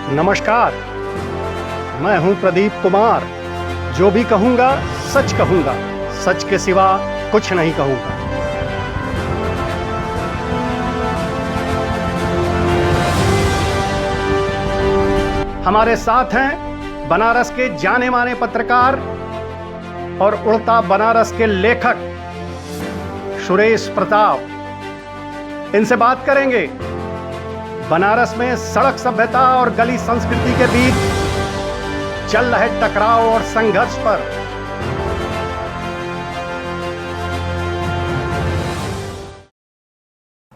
नमस्कार, मैं हूं प्रदीप कुमार। जो भी कहूंगा सच कहूंगा, सच के सिवा कुछ नहीं कहूंगा। हमारे साथ हैं बनारस के जाने माने पत्रकार और उड़ता बनारस के लेखक सुरेश प्रताप। इनसे बात करेंगे बनारस में सड़क सभ्यता और गली संस्कृति के बीच चल रहे टकराव और संघर्ष पर।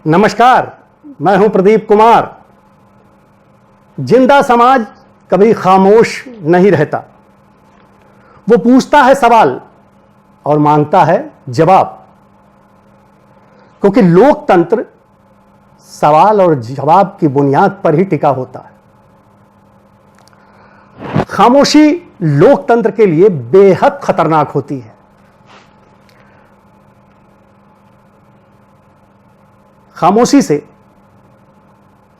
नमस्कार, मैं हूं प्रदीप कुमार। जिंदा समाज कभी खामोश नहीं रहता। वो पूछता है सवाल और मांगता है जवाब, क्योंकि लोकतंत्र सवाल और जवाब की बुनियाद पर ही टिका होता है। खामोशी लोकतंत्र के लिए बेहद खतरनाक होती है। खामोशी से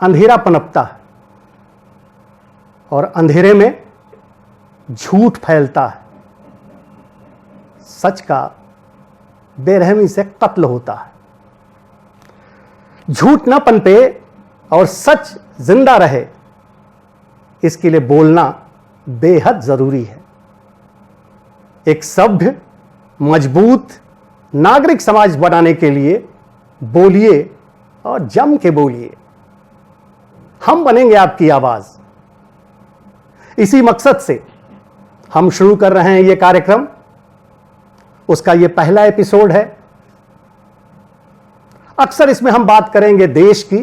अंधेरा पनपता है और अंधेरे में झूठ फैलता है। सच का बेरहमी से कत्ल होता है। झूठ न पनपे और सच जिंदा रहे, इसके लिए बोलना बेहद जरूरी है। एक सभ्य, मजबूत नागरिक समाज बनाने के लिए बोलिए और जम के बोलिए। हम बनेंगे आपकी आवाज। इसी मकसद से हम शुरू कर रहे हैं ये कार्यक्रम। उसका ये पहला एपिसोड है। अक्सर इसमें हम बात करेंगे देश की,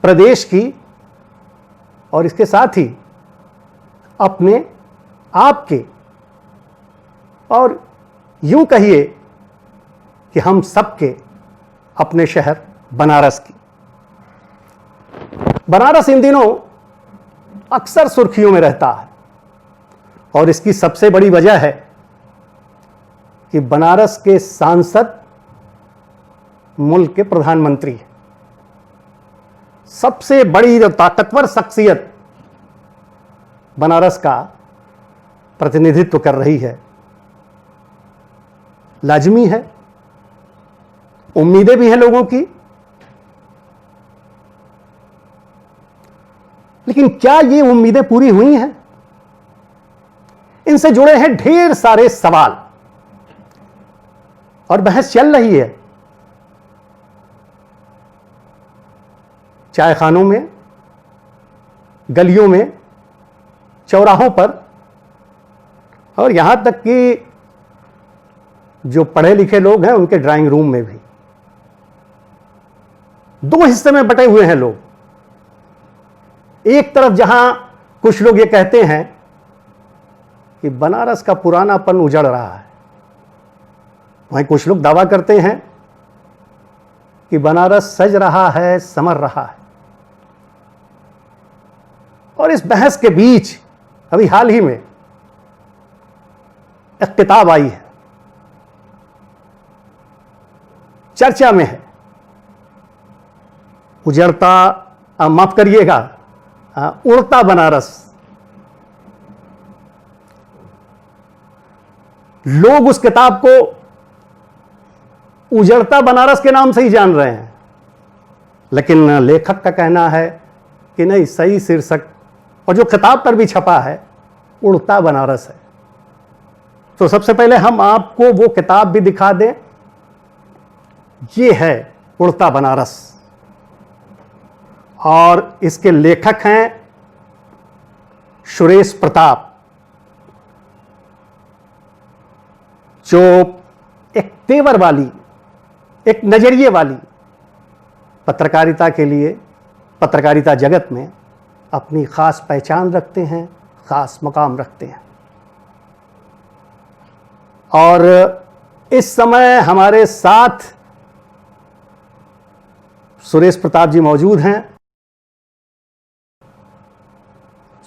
प्रदेश की और इसके साथ ही अपने, आपके और यूं कहिए कि हम सबके अपने शहर बनारस की। बनारस इन दिनों अक्सर सुर्खियों में रहता है और इसकी सबसे बड़ी वजह है कि बनारस के सांसद मुल्क के प्रधानमंत्री हैं। सबसे बड़ी और ताकतवर शख्सियत बनारस का प्रतिनिधित्व कर रही है। लाजमी है, उम्मीदें भी हैं लोगों की, लेकिन क्या ये उम्मीदें पूरी हुई हैं? इनसे जुड़े हैं ढेर सारे सवाल और बहस चल रही है। चायखानों में, गलियों में, चौराहों पर और यहां तक कि जो पढ़े लिखे लोग हैं उनके ड्राइंग रूम में भी। दो हिस्से में बटे हुए हैं लोग। एक तरफ जहां कुछ लोग ये कहते हैं कि बनारस का पुरानापन उजड़ रहा है, वहीं कुछ लोग दावा करते हैं कि बनारस सज रहा है, संवर रहा है। और इस बहस के बीच अभी हाल ही में एक किताब आई है, चर्चा में है। उजड़ता, माफ करिएगा, उड़ता बनारस। लोग उस किताब को उजड़ता बनारस के नाम से ही जान रहे हैं, लेकिन लेखक का कहना है कि नहीं, सही शीर्षक और जो किताब पर भी छपा है उड़ता बनारस है। तो सबसे पहले हम आपको वो किताब भी दिखा दें। ये है उड़ता बनारस और इसके लेखक हैं सुरेश प्रताप, जो एक तेवर वाली, एक नजरिए वाली पत्रकारिता के लिए, पत्रकारिता जगत में अपनी खास पहचान रखते हैं, खास मकाम रखते हैं। और इस समय हमारे साथ सुरेश प्रताप जी मौजूद हैं।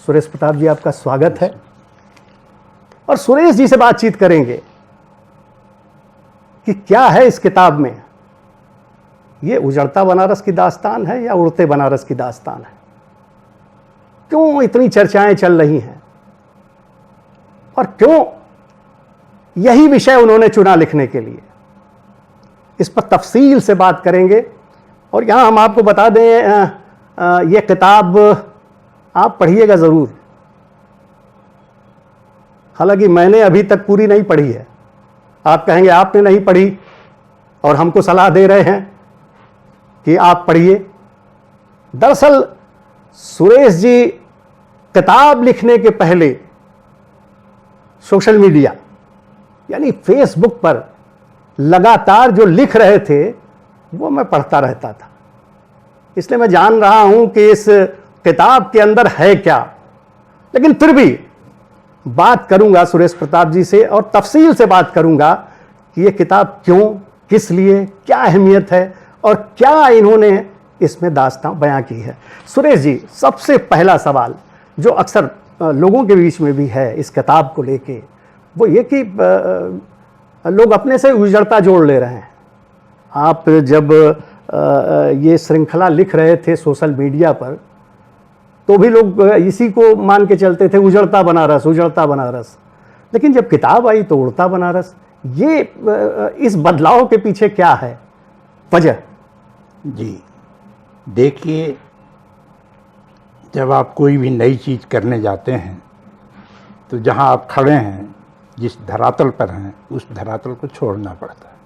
सुरेश प्रताप जी, आपका स्वागत है। और सुरेश जी से बातचीत करेंगे कि क्या है इस किताब में। ये उजड़ता बनारस की दास्तान है या उड़ते बनारस की दास्तान है? क्यों इतनी चर्चाएं चल रही हैं और क्यों यही विषय उन्होंने चुना लिखने के लिए, इस पर तफसील से बात करेंगे। और यहां हम आपको बता दें, यह किताब आप पढ़िएगा ज़रूर। हालांकि मैंने अभी तक पूरी नहीं पढ़ी है। आप कहेंगे आपने नहीं पढ़ी और हमको सलाह दे रहे हैं कि आप पढ़िए। दरअसल सुरेश जी किताब लिखने के पहले सोशल मीडिया यानी फेसबुक पर लगातार जो लिख रहे थे वो मैं पढ़ता रहता था, इसलिए मैं जान रहा हूं कि इस किताब के अंदर है क्या। लेकिन फिर भी बात करूंगा सुरेश प्रताप जी से और तफसील से बात करूंगा कि यह किताब क्यों, किस लिए, क्या अहमियत है और क्या इन्होंने इसमें दास्तां बयां की है। सुरेश जी, सबसे पहला सवाल जो अक्सर लोगों के बीच में भी है इस किताब को लेके, वो ये कि लोग अपने से उजड़ता जोड़ ले रहे हैं। आप जब ये श्रृंखला लिख रहे थे सोशल मीडिया पर तो भी लोग इसी को मान के चलते थे, उजड़ता बनारस, उजड़ता बनारस। लेकिन जब किताब आई तो उड़ता बनारस। ये इस बदलाव के पीछे क्या है वजह? जी देखिए, जब आप कोई भी नई चीज़ करने जाते हैं तो जहां आप खड़े हैं, जिस धरातल पर हैं, उस धरातल को छोड़ना पड़ता है।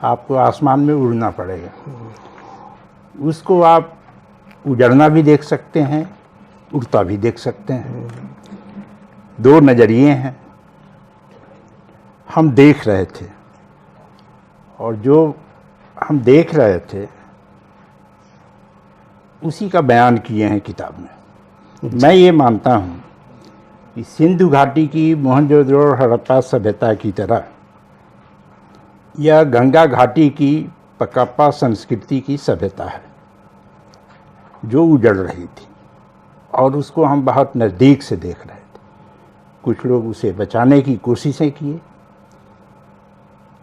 आपको आसमान में उड़ना पड़ेगा। उसको आप उजड़ना भी देख सकते हैं, उड़ता भी देख सकते हैं। दो नज़रिए हैं। हम देख रहे थे और जो हम देख रहे थे उसी का बयान किए हैं किताब में। मैं ये मानता हूँ कि सिंधु घाटी की मोहनजोदड़ो हड़प्पा सभ्यता की तरह यह गंगा घाटी की पकप्पा संस्कृति की सभ्यता है जो उजड़ रही थी और उसको हम बहुत नज़दीक से देख रहे थे। कुछ लोग उसे बचाने की कोशिशें किए,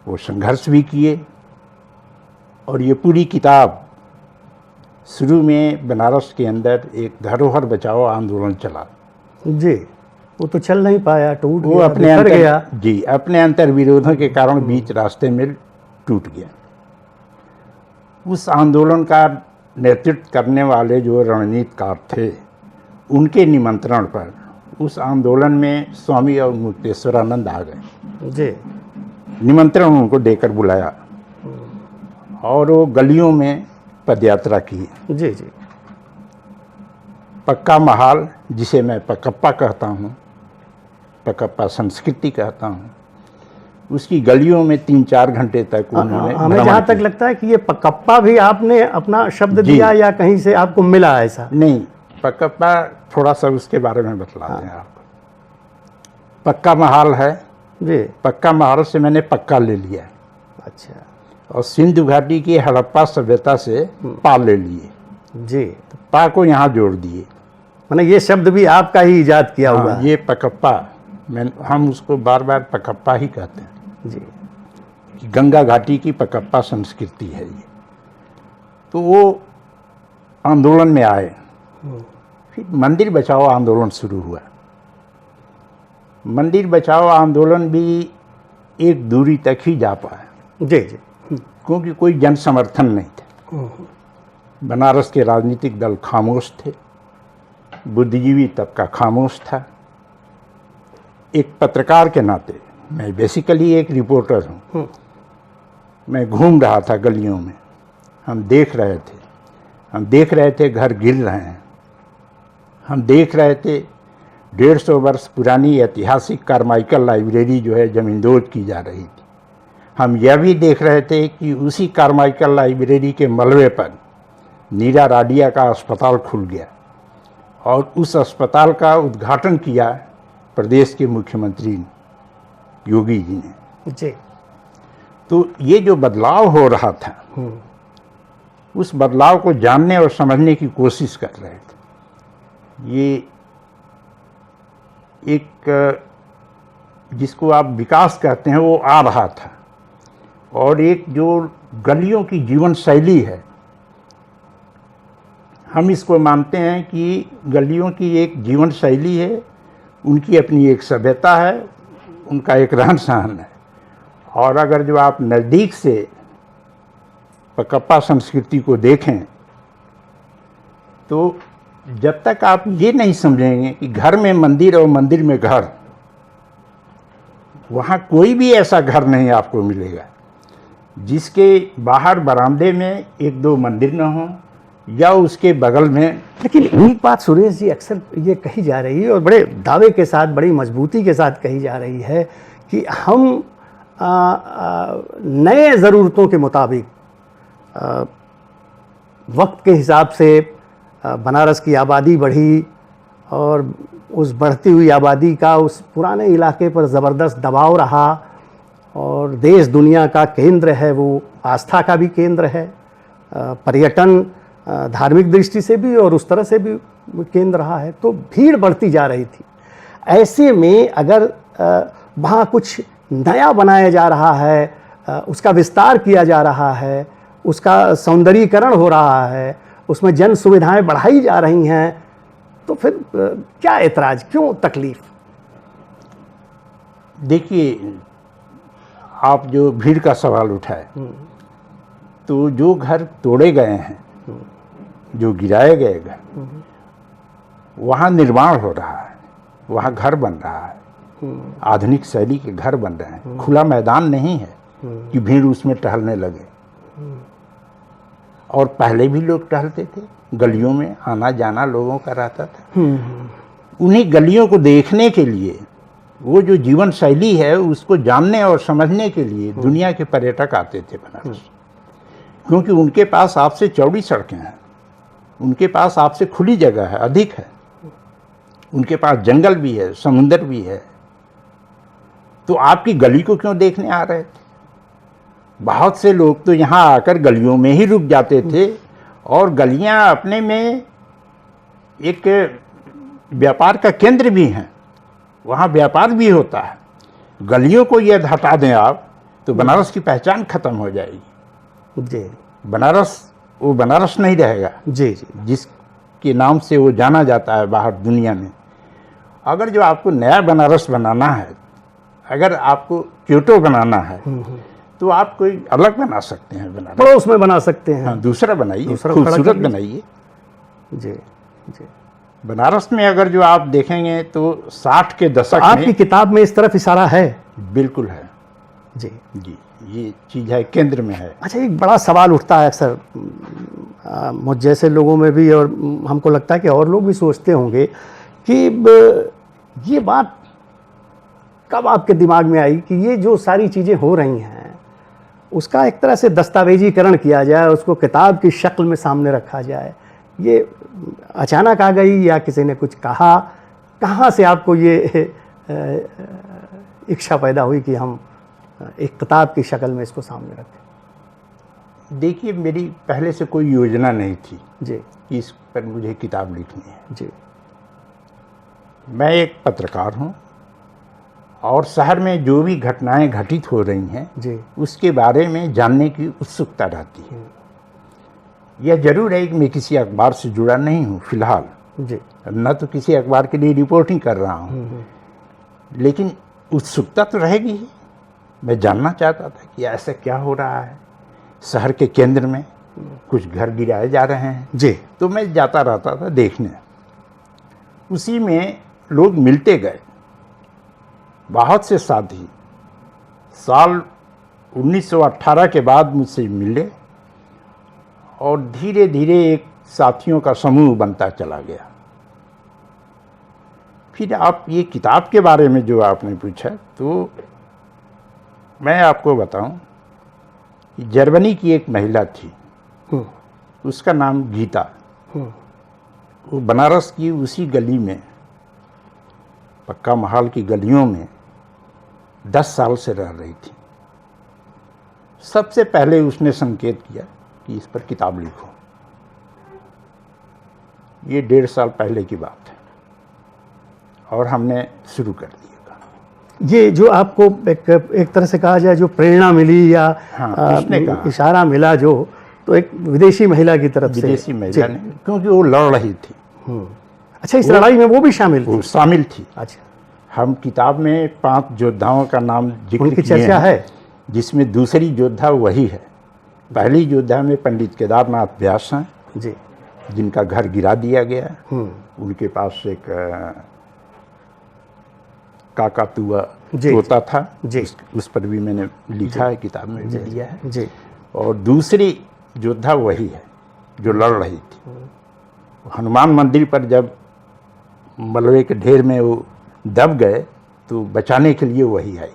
वो संघर्ष भी किए और ये पूरी किताब शुरू में बनारस के अंदर एक धरोहर बचाओ आंदोलन चला। जी, वो तो चल नहीं पाया, टूट वो गया, अपने बिखर गया। जी अपने अंतर विरोधों के कारण बीच रास्ते में टूट गया। उस आंदोलन का नेतृत्व करने वाले जो रणनीतिकार थे, उनके निमंत्रण पर उस आंदोलन में स्वामी और मुक्तेश्वरानंद आ गए। जी, निमंत्रण उनको देकर बुलाया और वो गलियों में पदयात्रा की। जी जी, पक्का महाल, जिसे मैं पकप्पा कहता हूँ, पकप्पा संस्कृति कहता हूँ, उसकी गलियों में 3-4 घंटे तक उन्होंने हमें जहाँ तक लगता है कि ये पकप्पा भी आपने अपना शब्द दिया या कहीं से आपको मिला ऐसा? नहीं, पकप्पा थोड़ा सा उसके बारे में बतलाते हैं आपको। पक्का महाल है जी, पक्का महाल से मैंने पक्का ले लिया। अच्छा, और सिंधु घाटी की हड़प्पा सभ्यता से पा ले लिए। जी, तो पा को यहाँ जोड़ दिए। मैंने ये शब्द भी आपका ही इजाद किया हुआ है। ये पकप्पा, हम उसको बार बार पकप्पा ही कहते हैं जी, कि गंगा घाटी की पकप्पा संस्कृति है ये। तो वो आंदोलन में आए। फिर मंदिर बचाओ आंदोलन शुरू हुआ। मंदिर बचाओ आंदोलन भी एक दूरी तक ही जा पाया। जी जी, क्योंकि कोई जन समर्थन नहीं था। बनारस के राजनीतिक दल खामोश थे, बुद्धिजीवी तबका खामोश था। एक पत्रकार के नाते मैं बेसिकली एक रिपोर्टर हूँ। मैं घूम रहा था गलियों में। हम देख रहे थे घर गिर रहे हैं। हम देख रहे थे 150 वर्ष पुरानी ऐतिहासिक कारमाइकल लाइब्रेरी जो है जमींदोज की जा रही थी। हम यह भी देख रहे थे कि उसी कारमाइकल लाइब्रेरी के मलबे पर नीरा राडिया का अस्पताल खुल गया और उस अस्पताल का उद्घाटन किया प्रदेश के मुख्यमंत्री योगी जी ने। जी, तो ये जो बदलाव हो रहा था, उस बदलाव को जानने और समझने की कोशिश कर रहे थे। ये एक जिसको आप विकास कहते हैं वो आ रहा था। और एक जो गलियों की जीवन शैली है, हम इसको मानते हैं कि गलियों की एक जीवन शैली है, उनकी अपनी एक सभ्यता है, उनका एक रहन सहन है। और अगर जो आप नज़दीक से पकप्पा संस्कृति को देखें तो जब तक आप ये नहीं समझेंगे कि घर में मंदिर और मंदिर में घर, वहाँ कोई भी ऐसा घर नहीं आपको मिलेगा जिसके बाहर बरामदे में एक दो मंदिर न हो या उसके बगल में। लेकिन एक बात सुरेश जी अक्सर ये कही जा रही है और बड़े दावे के साथ, बड़ी मजबूती के साथ कही जा रही है कि हम नए ज़रूरतों के मुताबिक वक्त के हिसाब से बनारस की आबादी बढ़ी और उस बढ़ती हुई आबादी का उस पुराने इलाके पर ज़बरदस्त दबाव रहा और देश दुनिया का केंद्र है, वो आस्था का भी केंद्र है, पर्यटन धार्मिक दृष्टि से भी और उस तरह से भी केंद्र रहा है, तो भीड़ बढ़ती जा रही थी। ऐसे में अगर वहाँ कुछ नया बनाया जा रहा है, उसका विस्तार किया जा रहा है, उसका सौंदर्यीकरण हो रहा है, उसमें जन सुविधाएं बढ़ाई जा रही हैं, तो फिर क्या ऐतराज़, क्यों तकलीफ? देखिए, आप जो भीड़ का सवाल उठाए, तो जो घर तोड़े गए हैं, जो गिराए गए घर, वहाँ निर्माण हो रहा है, वहाँ घर बन रहा है, आधुनिक शैली के घर बन रहे हैं। खुला मैदान नहीं है कि भीड़ उसमें टहलने लगे। और पहले भी लोग टहलते थे, गलियों में आना जाना लोगों का रहता था। उन्हीं गलियों को देखने के लिए, वो जो जीवन शैली है उसको जानने और समझने के लिए दुनिया के पर्यटक आते थे बनारस, क्योंकि उनके पास आपसे चौड़ी सड़कें हैं, उनके पास आपसे खुली जगह है, अधिक है, उनके पास जंगल भी है, समुंदर भी है। तो आपकी गली को क्यों देखने आ रहे थे? बहुत से लोग तो यहाँ आकर गलियों में ही रुक जाते थे और गलियाँ अपने में एक व्यापार का केंद्र भी हैं, वहाँ व्यापार भी होता है। गलियों को यदि हटा दें आप तो बनारस की पहचान खत्म हो जाएगी जी। बनारस वो बनारस नहीं रहेगा जी जी, जिसके नाम से वो जाना जाता है बाहर दुनिया में। अगर जो आपको नया बनारस बनाना है, अगर आपको क्योटो बनाना है, तो आप कोई अलग बना सकते हैं बनारस, पड़ोस में बना सकते हैं। हाँ, दूसरा बनाइए, दूसरा खड़ा खूबसूरत कर लीजिए। बनाइए। जी जी। बनारस में अगर जो आप देखेंगे तो 60 के दशक आपकी में किताब में इस तरफ इशारा है। बिल्कुल है जी जी, ये चीज़ है, केंद्र में है। अच्छा, एक बड़ा सवाल उठता है अक्सर मुझ जैसे लोगों में भी, और हमको लगता है कि और लोग भी सोचते होंगे कि ये बात कब आपके दिमाग में आई कि ये जो सारी चीज़ें हो रही हैं उसका एक तरह से दस्तावेजीकरण किया जाए, उसको किताब की शक्ल में सामने रखा जाए। ये अचानक आ गई या किसी ने कुछ कहा? कहाँ से आपको ये इच्छा पैदा हुई कि हम एक किताब की शक्ल में इसको सामने रखें? देखिए, मेरी पहले से कोई योजना नहीं थी जी कि इस पर मुझे किताब लिखनी है। जी। मैं एक पत्रकार हूँ और शहर में जो भी घटनाएं घटित हो रही हैं जी उसके बारे में जानने की उत्सुकता रहती है। यह जरूर है कि मैं किसी अखबार से जुड़ा नहीं हूँ फिलहाल, जी न तो किसी अखबार के लिए रिपोर्टिंग कर रहा हूँ, लेकिन उत्सुकता तो रहेगी ही। मैं जानना चाहता था कि ऐसा क्या हो रहा है, शहर के केंद्र में कुछ घर गिराए जा रहे हैं। जी। तो मैं जाता रहता था देखने। उसी में लोग मिलते गए, बहुत से साथी साल 1918 के बाद मुझसे मिले और धीरे धीरे एक साथियों का समूह बनता चला गया। फिर आप ये किताब के बारे में जो आपने पूछा, तो मैं आपको बताऊं कि जर्मनी की एक महिला थी, उसका नाम गीता। वो बनारस की उसी गली में, पक्का महल की गलियों में 10 साल से रह रही थी। सबसे पहले उसने संकेत किया कि इस पर किताब लिखो। ये 1.5 साल पहले की बात है और हमने शुरू कर दिया। ये जो आपको एक तरह से कहा जाए जो प्रेरणा मिली या हाँ, किसने कहा? इशारा मिला जो, तो एक विदेशी महिला की तरफ से। विदेशी महिला ने, क्योंकि वो लड़ रही थी। अच्छा, इस लड़ाई में वो भी शामिल थी? वो शामिल थी। अच्छा, हम किताब में 5 योद्धाओं का नाम जिक्र उनकी किए चर्चा हैं, है, जिसमें दूसरी योद्धा वही है। पहली योद्धा में पंडित केदारनाथ व्यास हैं, जी, जिनका घर गिरा दिया गया। उनके पास एक काकातुआ जी, तोता था, जी, उस पर भी मैंने लिखा है, किताब में भी दिया है। जी, और दूसरी योद्धा वही है जो लड़ रही थी। हनुमान मंदिर पर जब मलबे के ढेर में वो दब गए तो बचाने के लिए वही आई,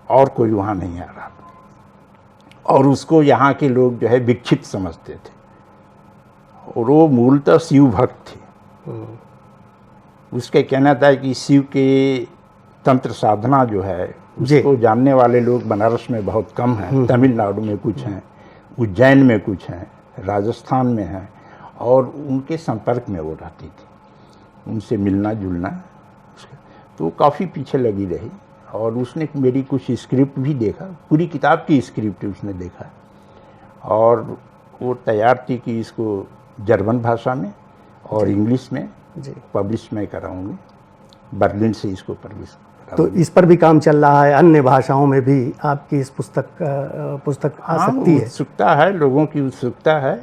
और कोई वहाँ नहीं आ रहा। और उसको यहाँ के लोग जो है विक्षिप्त समझते थे, और वो मूलतः शिव भक्त थे। उसके कहना था कि शिव के तंत्र साधना जो है उसको जानने वाले लोग बनारस में बहुत कम हैं। तमिलनाडु में कुछ हैं, उज्जैन में कुछ हैं, राजस्थान में हैं, और उनके संपर्क में वो रहती थी, उनसे मिलना जुलना। तो काफ़ी पीछे लगी रही, और उसने मेरी कुछ स्क्रिप्ट भी देखा, पूरी किताब की स्क्रिप्ट उसने देखा, और वो तैयार थी कि इसको जर्मन भाषा में और इंग्लिश में पब्लिश मैं कराऊंगी, बर्लिन से इसको पब्लिश। तो इस पर भी काम चल रहा है, अन्य भाषाओं में भी आपकी इस पुस्तक आ सकती है? उत्सुकता है, लोगों की उत्सुकता है,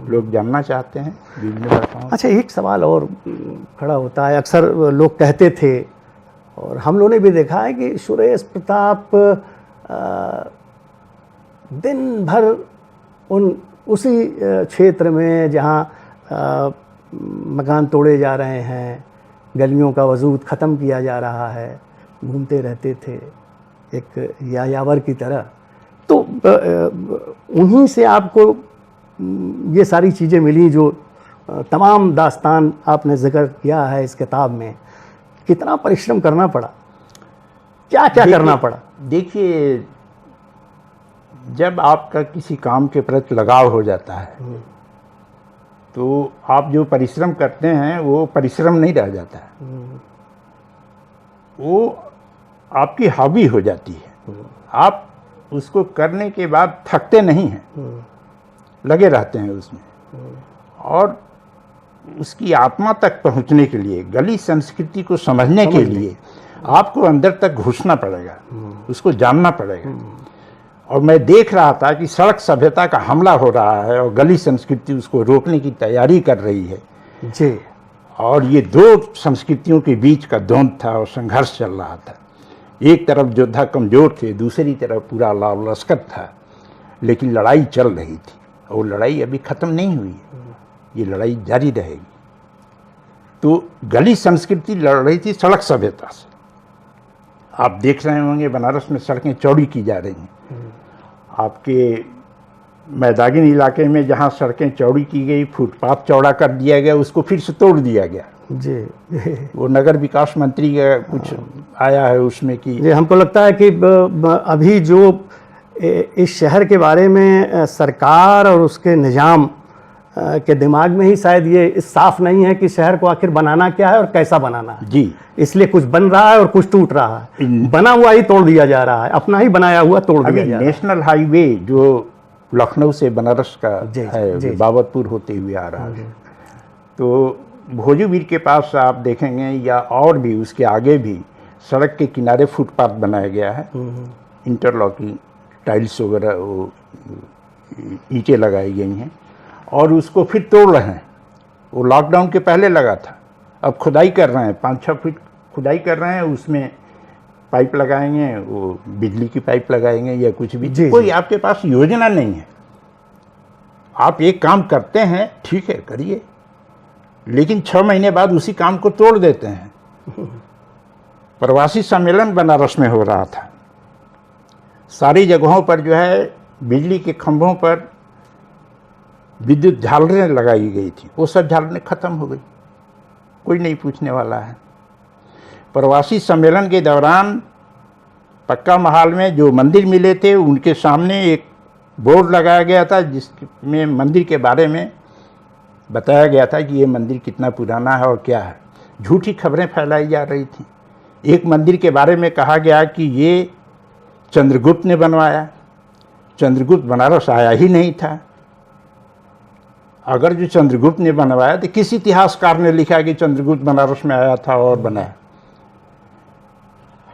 लोग जानना चाहते हैं विभिन्न भाषाओं। अच्छा, एक सवाल और खड़ा होता है। अक्सर लोग कहते थे, और हम लोगों ने भी देखा है, कि सुरेश प्रताप दिन भर उसी क्षेत्र में जहाँ मकान तोड़े जा रहे हैं, गलियों का वजूद ख़त्म किया जा रहा है, घूमते रहते थे एक यायावर की तरह। तो उन्हीं से आपको ये सारी चीज़ें मिली, जो तमाम दास्तान आपने जिक्र किया है इस किताब में। कितना परिश्रम करना पड़ा, क्या क्या करना पड़ा? देखिए, जब आपका किसी काम के प्रति लगाव हो जाता है तो आप जो परिश्रम करते हैं वो परिश्रम नहीं रह जाता है, वो आपकी हॉबी हो जाती है। आप उसको करने के बाद थकते नहीं हैं, लगे रहते हैं उसमें। और उसकी आत्मा तक पहुंचने के लिए, गली संस्कृति को समझने के लिए आपको अंदर तक घुसना पड़ेगा, उसको जानना पड़ेगा। और मैं देख रहा था कि सड़क सभ्यता का हमला हो रहा है और गली संस्कृति उसको रोकने की तैयारी कर रही है जी। और ये दो संस्कृतियों के बीच का द्वंद्व था और संघर्ष चल रहा था। एक तरफ योद्धा कमजोर थे, दूसरी तरफ पूरा लाव लश्कर था, लेकिन लड़ाई चल रही थी और लड़ाई अभी ख़त्म नहीं हुई है, ये लड़ाई जारी रहेगी। तो गली संस्कृति लड़ रही थी सड़क सभ्यता से। आप देख रहे होंगे बनारस में सड़कें चौड़ी की जा रही हैं। आपके मैदानी इलाके में जहाँ सड़कें चौड़ी की गई, फुटपाथ चौड़ा कर दिया गया, उसको फिर से तोड़ दिया गया जी। वो नगर विकास मंत्री का कुछ आया है उसमें कि जी, हमको लगता है कि अभी जो इस शहर के बारे में सरकार और उसके निज़ाम के दिमाग में ही शायद ये साफ नहीं है कि शहर को आखिर बनाना क्या है और कैसा बनाना है। जी, इसलिए कुछ बन रहा है और कुछ टूट रहा है, बना हुआ ही तोड़ दिया जा रहा है, अपना ही बनाया हुआ तोड़ दिया जा रहा है। नेशनल हाईवे जो लखनऊ से बनारस का है, बाबतपुर होते हुए आ रहा है, तो भोजूवीर के पास आप देखेंगे या और भी उसके आगे भी सड़क के किनारे फुटपाथ बनाया गया है, इंटरलॉकिंग टाइल्स वगैरह वो ईंटें लगाई गई हैं और उसको फिर तोड़ रहे हैं। वो लॉकडाउन के पहले लगा था, अब खुदाई कर रहे हैं, 5-6 फीट खुदाई कर रहे हैं, उसमें पाइप लगाएंगे, वो बिजली की पाइप लगाएंगे या कुछ भी। कोई आपके पास योजना नहीं है, आप एक काम करते हैं, ठीक है करिए, लेकिन 6 महीने बाद उसी काम को तोड़ देते हैं। प्रवासी सम्मेलन बनारस में हो रहा था, सारी जगहों पर जो है बिजली के खंभों पर विद्युत झालरें लगाई गई थी, वो सब झालरें खत्म हो गई, कोई नहीं पूछने वाला है। प्रवासी सम्मेलन के दौरान पक्का महाल में जो मंदिर मिले थे उनके सामने एक बोर्ड लगाया गया था जिसमें मंदिर के बारे में बताया गया था कि ये मंदिर कितना पुराना है और क्या है। झूठी खबरें फैलाई जा रही थी। एक मंदिर के बारे में कहा गया कि ये चंद्रगुप्त ने बनवाया, चंद्रगुप्त बनारस आया ही नहीं था, अगर जो चंद्रगुप्त ने बनवाया तो किस इतिहासकार ने लिखा कि चंद्रगुप्त बनारस में आया था और बनाया।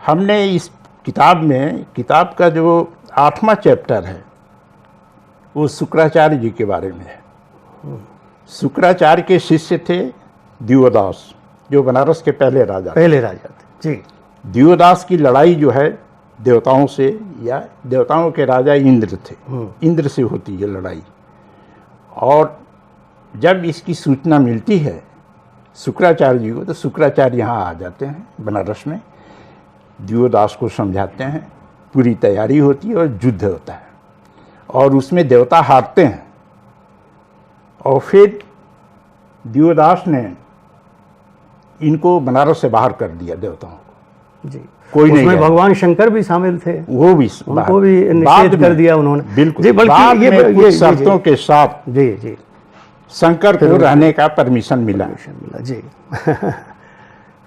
हमने इस किताब का जो 8वां चैप्टर है वो शुक्राचार्य जी के बारे में है। शुक्राचार्य के शिष्य थे दियोदास, जो बनारस के पहले राजा थे जी। दियोदास की लड़ाई जो है देवताओं से, या देवताओं के राजा इंद्र थे, इंद्र से होती है लड़ाई। और जब इसकी सूचना मिलती है शुक्राचार्य जी को, तो शुक्राचार्य यहाँ आ जाते हैं बनारस में, दियोदास को समझाते हैं, पूरी तैयारी होती है और युद्ध होता है और उसमें देवता हारते हैं। और फिर दियोदास ने इनको बनारस से बाहर कर दिया देवताओं को जी। कोई नहीं उसमें गया। भगवान शंकर भी शामिल थे, वो भी उनको भी निषेध बाद कर में, दिया उन्होंने। बिल्कुल जी, बल्कि बाद ये में कुछ शर्तों के साथ जी जी शंकर को रहने का परमिशन मिला। जी।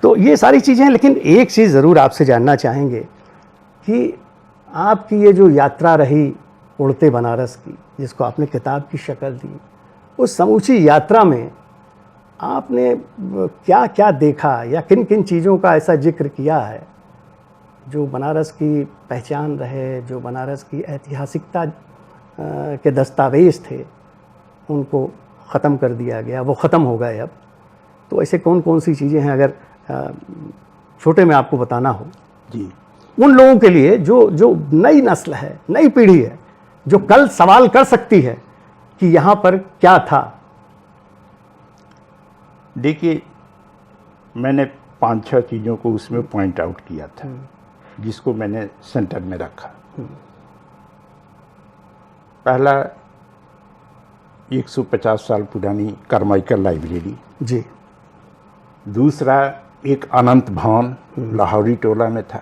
तो ये सारी चीज़ें हैं, लेकिन एक चीज़ ज़रूर आपसे जानना चाहेंगे कि आपकी ये जो यात्रा रही उड़ते बनारस की, जिसको आपने किताब की शक्ल दी, उस समूची यात्रा में आपने क्या क्या देखा या किन किन चीज़ों का ऐसा जिक्र किया है जो बनारस की पहचान रहे, जो बनारस की ऐतिहासिकता के दस्तावेज थे, उनको ख़त्म कर दिया गया, वो ख़त्म हो गए अब। तो ऐसे कौन कौन सी चीज़ें हैं, अगर छोटे में आपको बताना हो जी, उन लोगों के लिए जो नई नस्ल है, नई पीढ़ी है, जो कल सवाल कर सकती है कि यहाँ पर क्या था। देखिए, मैंने 5-6 चीज़ों को उसमें पॉइंट आउट किया था, जिसको मैंने सेंटर में रखा। पहला, 150 साल पुरानी कार्माइकल लाइब्रेरी जी। दूसरा, एक अनंत भवन लाहौरी टोला में था।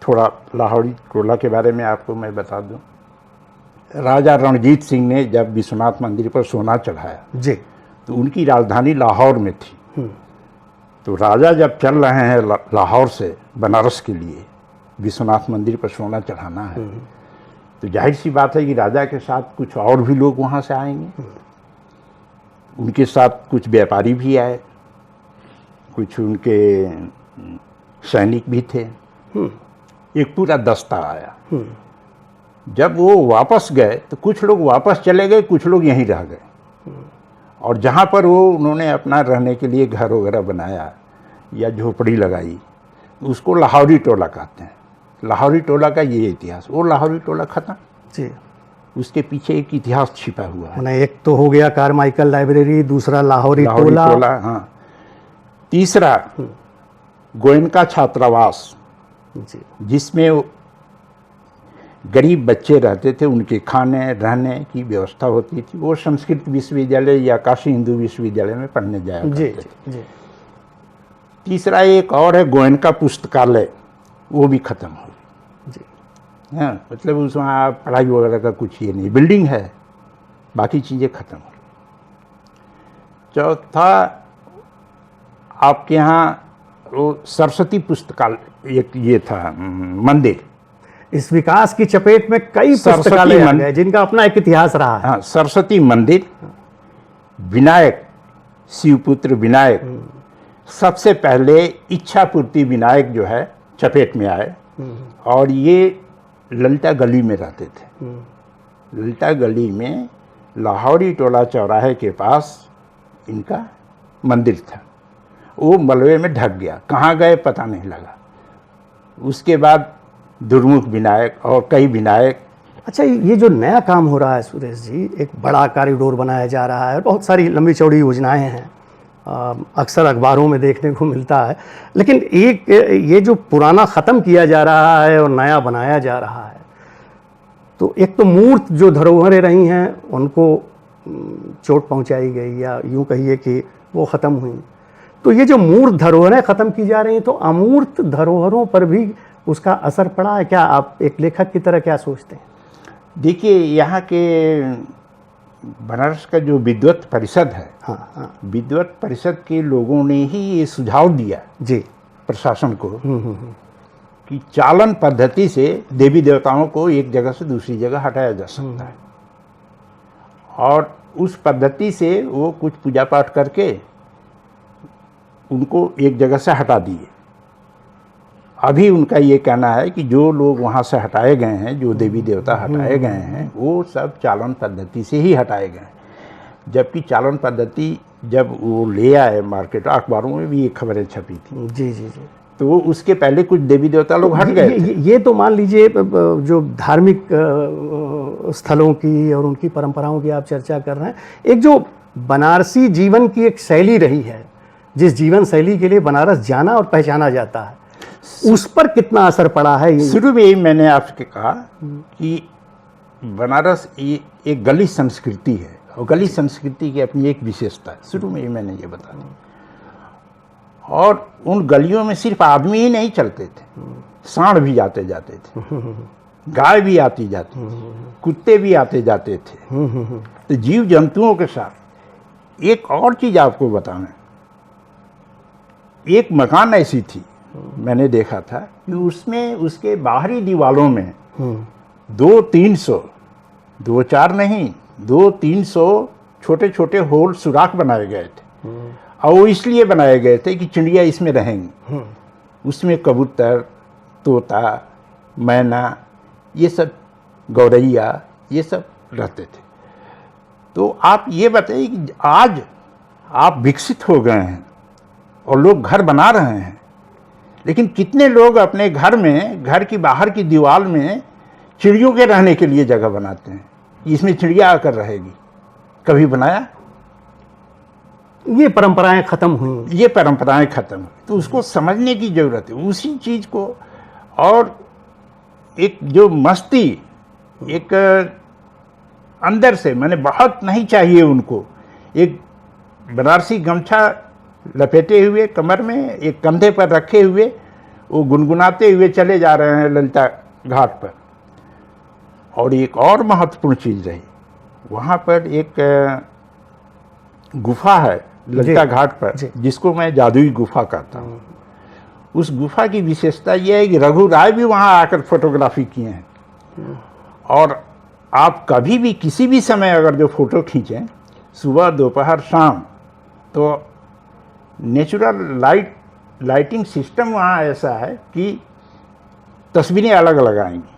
थोड़ा लाहौरी टोला के बारे में आपको मैं बता दूं। राजा रणजीत सिंह ने जब विश्वनाथ मंदिर पर सोना चढ़ाया जी, तो उनकी राजधानी लाहौर में थी। तो राजा जब चल रहे हैं लाहौर से बनारस के लिए, विश्वनाथ मंदिर पर सोना चढ़ाना है, तो जाहिर सी बात है कि राजा के साथ कुछ और भी लोग वहाँ से आएंगे। उनके साथ कुछ व्यापारी भी आए, कुछ उनके सैनिक भी थे, एक पूरा दस्ता आया। जब वो वापस गए तो कुछ लोग वापस चले गए, कुछ लोग यहीं रह गए। और जहाँ पर वो उन्होंने अपना रहने के लिए घर वगैरह बनाया या झोपड़ी लगाई, उसको लाहौरी टोला कहते हैं। लाहौरी टोला का ये इतिहास, वो लाहौरी टोला खत्म जी। उसके पीछे एक इतिहास छिपा हुआ है। मैंने, एक तो हो गया कार्माइकल लाइब्रेरी, दूसरा लाहौरी टोला, हाँ। तीसरा, गोयनका छात्रावास, जी, जिसमें गरीब बच्चे रहते थे, उनके खाने रहने की व्यवस्था होती थी। वो संस्कृत विश्वविद्यालय या काशी हिंदू विश्वविद्यालय में पढ़ने जाया जी करते थे। जी। तीसरा एक और है गोयनका पुस्तकालय, वो भी खत्म हो गई जी। हाँ, मतलब उस वहाँ पढ़ाई वगैरह का कुछ ये नहीं, बिल्डिंग है, बाकी चीज़ें खत्म हो गई। चौथा, आपके यहाँ वो सरस्वती पुस्तकालय एक ये था मंदिर। इस विकास की चपेट में कई पुस्तकालय आ गए जिनका अपना एक इतिहास रहा है। हाँ, सरस्वती मंदिर, विनायक, शिवपुत्र विनायक, सबसे पहले इच्छापूर्ति विनायक जो है चपेट में आए, और ये ललिता गली में रहते थे। ललिता गली में लाहौरी टोला चौराहे के पास इनका मंदिर था। वो मलबे में ढक गया, कहाँ गए पता नहीं लगा। उसके बाद दुर्मुख विनायक और कई विनायक। अच्छा, ये जो नया काम हो रहा है सुरेश जी, एक बड़ा कॉरिडोर बनाया जा रहा है, बहुत सारी लंबी चौड़ी योजनाएं हैं, अक्सर अखबारों में देखने को मिलता है, लेकिन एक ये जो पुराना ख़त्म किया जा रहा है और नया बनाया जा रहा है, तो एक तो मूर्त जो धरोहरें रही हैं उनको चोट पहुंचाई गई, या यूं कहिए कि वो ख़त्म हुई। तो ये जो मूर्त धरोहरें ख़त्म की जा रही हैं, तो अमूर्त धरोहरों पर भी उसका असर पड़ा है क्या? आप एक लेखक की तरह क्या सोचते हैं? देखिए, यहाँ के बनारस का जो विद्वत परिषद है, हाँ हाँ, विद्वत परिषद के लोगों ने ही ये सुझाव दिया जी प्रशासन को कि चालन पद्धति से देवी देवताओं को एक जगह से दूसरी जगह हटाया जा सकता है। और उस पद्धति से वो कुछ पूजा पाठ करके उनको एक जगह से हटा दिए। अभी उनका ये कहना है कि जो लोग वहाँ से हटाए गए हैं, जो देवी देवता हटाए गए हैं, वो सब चालन पद्धति से ही हटाए गए हैं। जबकि चालन पद्धति जब वो ले आए मार्केट, अखबारों में भी ये खबरें छपी थी। जी जी जी। तो उसके पहले कुछ देवी देवता लोग हट गए थे। ये तो मान लीजिए जो धार्मिक स्थलों की और उनकी परंपराओं की आप चर्चा कर रहे हैं, एक जो बनारसी जीवन की एक शैली रही है, जिस जीवन शैली के लिए बनारस जाना और पहचाना जाता है, उस पर कितना असर पड़ा है? शुरू में ही मैंने आपसे कहा कि बनारस एक गली संस्कृति है, और गली संस्कृति की अपनी एक विशेषता है। शुरू में ही मैंने ये बताया। और उन गलियों में सिर्फ आदमी ही नहीं चलते थे, सांड भी आते जाते थे, गाय भी आती जाती थी, कुत्ते भी आते जाते थे। तो जीव जंतुओं के साथ एक और चीज आपको बताना, एक मकान ऐसी थी, मैंने देखा था कि उसमें उसके बाहरी दीवारों में 200-300, 2-4 नहीं, 200-300 छोटे छोटे होल, सुराख बनाए गए थे। और वो इसलिए बनाए गए थे कि चिड़िया इसमें रहेंगी। उसमें कबूतर, तोता, मैना, ये सब, गौरैया, ये सब रहते थे। तो आप ये बताइए कि आज आप विकसित हो गए हैं और लोग घर बना रहे हैं, लेकिन कितने लोग अपने घर में, घर की बाहर की दीवार में चिड़ियों के रहने के लिए जगह बनाते हैं, इसमें चिड़िया आकर रहेगी? कभी बनाया? ये परंपराएं खत्म हुई, ये परंपराएं खत्म हुई। तो उसको समझने की जरूरत है, उसी चीज को। और एक जो मस्ती, एक अंदर से, मैंने बहुत नहीं चाहिए उनको, एक बनारसी गमछा लपेटे हुए कमर में, एक कंधे पर रखे हुए, वो गुनगुनाते हुए चले जा रहे हैं ललिता घाट पर। और एक और महत्वपूर्ण चीज रही, वहाँ पर एक गुफा है ललिता घाट पर, जिसको मैं जादुई गुफा कहता हूँ। उस गुफा की विशेषता यह है कि रघु राय भी वहाँ आकर फोटोग्राफी किए हैं। और आप कभी भी किसी भी समय अगर जो फोटो खींचें, सुबह, दोपहर, शाम, तो नेचुरल लाइटिंग सिस्टम वहाँ ऐसा है कि तस्वीरें अलग अलग आएंगी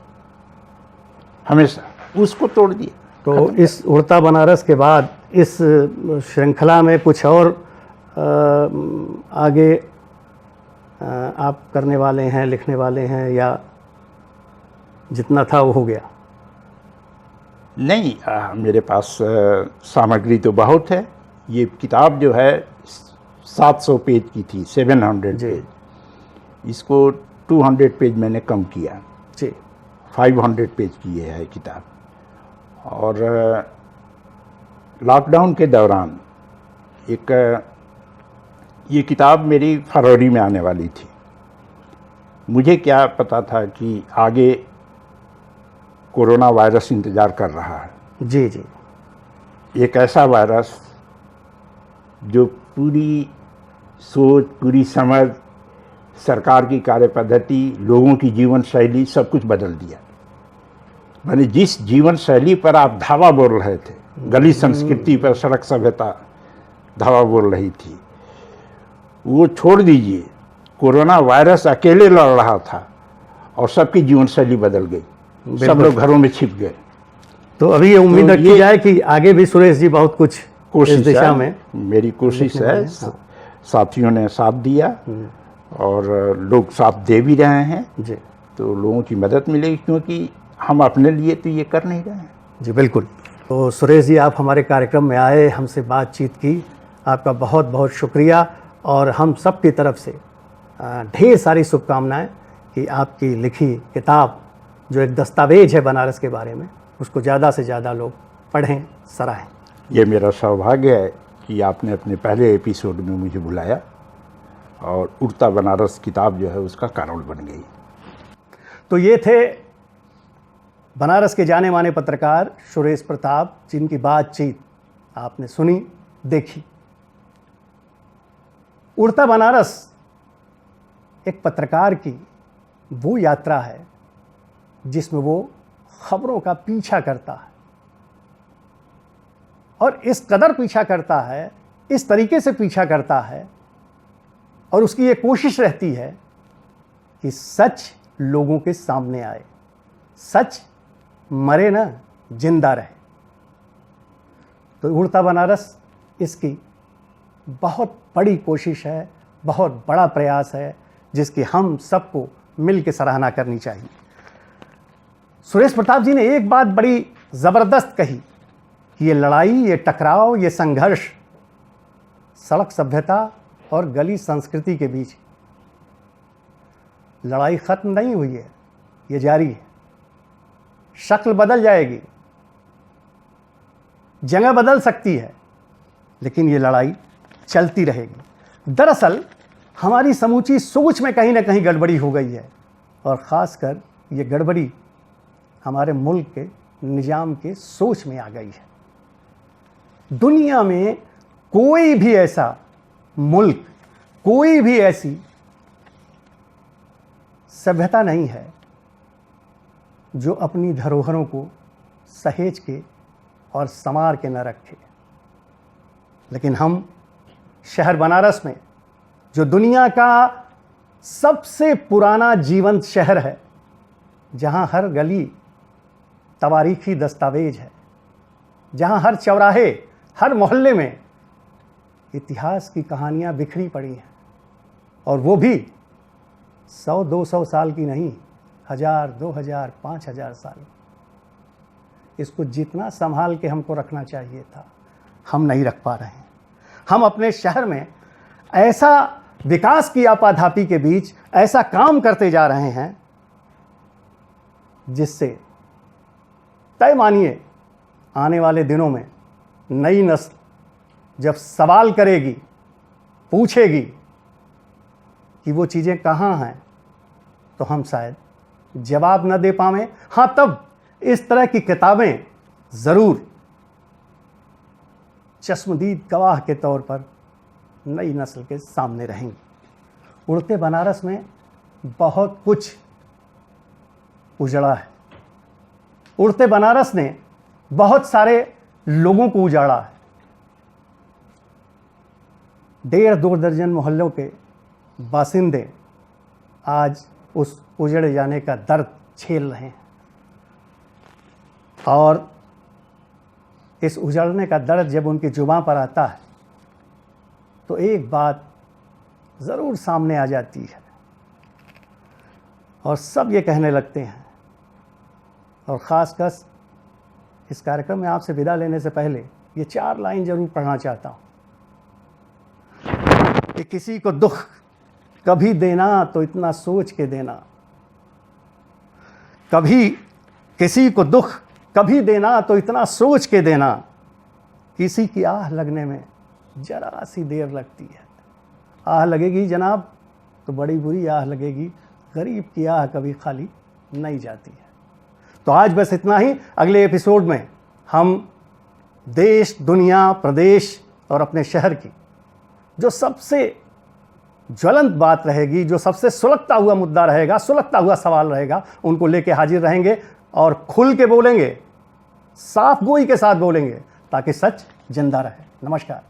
हमेशा। उसको तोड़ दिए। तो इस उड़ता बनारस के बाद इस श्रृंखला में कुछ और आगे आप करने वाले हैं, लिखने वाले हैं, या जितना था वो हो गया? नहीं, मेरे पास सामग्री तो बहुत है। ये किताब जो है 700 पेज की थी, 700 पेज। इसको 200 पेज मैंने कम किया जी, 500 पेज की ये है किताब। और लॉकडाउन के दौरान ये किताब मेरी फरवरी में आने वाली थी। मुझे क्या पता था कि आगे कोरोना वायरस इंतज़ार कर रहा है। जी जी। एक ऐसा वायरस जो पूरी सोच, पूरी समझ, सरकार की कार्यपद्धति, लोगों की जीवन शैली, सब कुछ बदल दिया। मैंने जिस जीवन शैली पर आप धावा बोल रहे थे, गली संस्कृति पर सड़क सभ्यता धावा बोल रही थी, वो छोड़ दीजिए। कोरोना वायरस अकेले लड़ रहा था और सबकी जीवन शैली बदल गई, सब लोग घरों में छिप गए। तो अभी ये उम्मीद रखी जाए कि आगे भी सुरेश जी बहुत कुछ कोशिश इस दिशा में, मेरी कोशिश है। साथियों ने साथ दिया और लोग साथ दे भी रहे हैं जी। तो लोगों की मदद मिलेगी, क्योंकि हम अपने लिए तो ये कर नहीं रहे हैं। जी बिल्कुल। तो सुरेश जी, आप हमारे कार्यक्रम में आए, हमसे बातचीत की, आपका बहुत बहुत शुक्रिया। और हम सब की तरफ से ढेर सारी शुभकामनाएं कि आपकी लिखी किताब, जो एक दस्तावेज है बनारस के बारे में, उसको ज़्यादा से ज़्यादा लोग पढ़ें, सराहें। ये मेरा सौभाग्य है कि आपने अपने पहले एपिसोड में मुझे बुलाया और उड़ता बनारस किताब जो है उसका कारण बन गई। तो ये थे बनारस के जाने माने पत्रकार सुरेश प्रताप, जिनकी बातचीत आपने सुनी, देखी। उड़ता बनारस एक पत्रकार की वो यात्रा है जिसमें वो खबरों का पीछा करता है और इस कदर पीछा करता है, इस तरीके से पीछा करता है, और उसकी ये कोशिश रहती है कि सच लोगों के सामने आए, सच मरे ना, जिंदा रहे। तो उड़ता बनारस इसकी बहुत बड़ी कोशिश है, बहुत बड़ा प्रयास है, जिसकी हम सबको मिल के सराहना करनी चाहिए। सुरेश प्रताप जी ने एक बात बड़ी ज़बरदस्त कही कि ये लड़ाई, ये टकराव, ये संघर्ष सड़क सभ्यता और गली संस्कृति के बीच, लड़ाई खत्म नहीं हुई है, ये जारी है। शक्ल बदल जाएगी, जगह बदल सकती है, लेकिन ये लड़ाई चलती रहेगी। दरअसल हमारी समूची सोच में कहीं ना कहीं गड़बड़ी हो गई है, और ख़ासकर ये गड़बड़ी हमारे मुल्क के निज़ाम के सोच में आ गई है। दुनिया में कोई भी ऐसा मुल्क, कोई भी ऐसी सभ्यता नहीं है जो अपनी धरोहरों को सहेज के और संवार के न रखे। लेकिन हम शहर बनारस में, जो दुनिया का सबसे पुराना जीवंत शहर है, जहां हर गली तवारीखी दस्तावेज है, जहां हर चौराहे, हर मोहल्ले में इतिहास की कहानियां बिखरी पड़ी हैं, और वो भी 100-200 साल की नहीं, 1000, 2000, 5000 साल। इसको जितना संभाल के हमको रखना चाहिए था, हम नहीं रख पा रहे हैं। हम अपने शहर में ऐसा विकास की आपाधापी के बीच ऐसा काम करते जा रहे हैं, जिससे तय मानिए आने वाले दिनों में नई नस्ल जब सवाल करेगी, पूछेगी कि वो चीज़ें कहाँ हैं, तो हम शायद जवाब न दे पाएं। हाँ, तब इस तरह की किताबें ज़रूर चश्मदीद गवाह के तौर पर नई नस्ल के सामने रहेंगी। उड़ते बनारस में बहुत कुछ उजड़ा है। उड़ते बनारस ने बहुत सारे लोगों को उजाड़ा है। 1.5-2 दर्जन मोहल्लों के बासिंदे आज उस उजड़ जाने का दर्द झेल रहे हैं, और इस उजड़ने का दर्द जब उनकी जुबां पर आता है तो एक बात ज़रूर सामने आ जाती है, और सब ये कहने लगते हैं। और ख़ासकर इस कार्यक्रम में आपसे विदा लेने से पहले ये 4 लाइन ज़रूर पढ़ना चाहता हूँ कि किसी को दुख कभी देना तो इतना सोच के देना, कभी किसी को दुख कभी देना तो इतना सोच के देना, किसी की आह लगने में जरा सी देर लगती है। आह लगेगी जनाब तो बड़ी बुरी आह लगेगी, गरीब की आह कभी खाली नहीं जाती है। तो आज बस इतना ही। अगले एपिसोड में हम देश, दुनिया, प्रदेश और अपने शहर की जो सबसे ज्वलंत बात रहेगी, जो सबसे सुलगता हुआ मुद्दा रहेगा, सुलगता हुआ सवाल रहेगा, उनको लेके हाजिर रहेंगे और खुल के बोलेंगे, साफ गोई के साथ बोलेंगे, ताकि सच जिंदा रहे। नमस्कार।